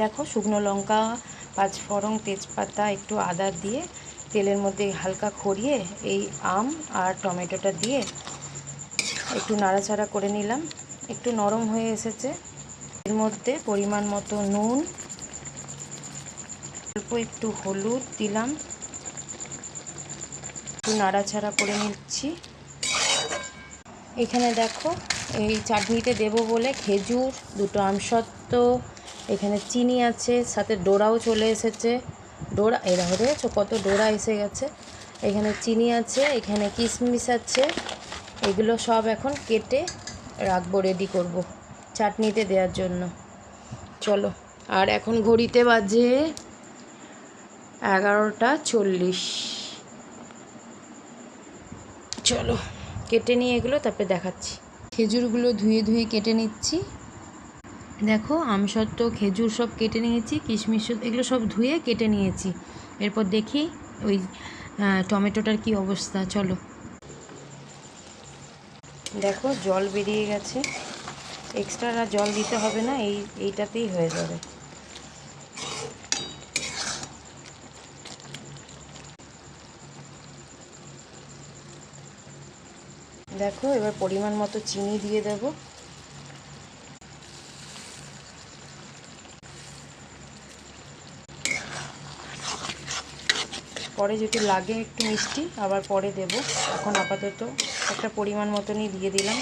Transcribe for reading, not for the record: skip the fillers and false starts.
দেখো শুকনো লঙ্কা, পাঁচফোড়ন, তেজপাতা, একটু আদা দিয়ে তেলের মধ্যে হালকা খড়িয়ে এই আম আর টমেটোটা দিয়ে একটু নাড়াচাড়া করে নিলাম। একটু নরম হয়ে এসেছে। এর মধ্যে পরিমাণ মতো নুন, অল্প একটু হলুদ দিলাম, একটু নাড়াচাড়া করে নিচ্ছি। এখানে দেখো এই চাটনিতে দেবো বলে খেজুর, দুটো আমসত্ত্ব, এখানে চিনি আছে, সাথে ডোরাও চলে এসেছে। ডোরা এরা হয়েছে কত ডোরা এসে গেছে। এখানে চিনি আছে, এখানে কিশমিশ আছে। এগুলো সব এখন কেটে রাখবো, রেডি করব চাটনিতে দেওয়ার জন্য। চলো, আর এখন ঘড়িতে বাজে 11টা 40। চলো কেটে নিয়ে এগুলো তারপরে দেখাচ্ছি। খেজুরগুলো ধুয়ে ধুয়ে কেটে নিচ্ছি। দেখো আমসত্ত্ব, খেজুর সব কেটে নিয়েছি, কিশমিশ এগুলো সব ধুয়ে কেটে নিয়েছি। এরপর দেখি ওই টমেটোটার কি অবস্থা। চলো, দেখো জল বেরিয়ে গেছে। এক্সট্রা আর জল দিতে হবে না, এইটাতেই হয়ে যাবে। দেখো এবার পরিমাণ মতো চিনি দিয়ে দেবো। পরে যদি লাগে একটু মিষ্টি আবার পরে দেব। এখন আপাতত একটা পরিমাণ মতনই দিয়ে দিলাম।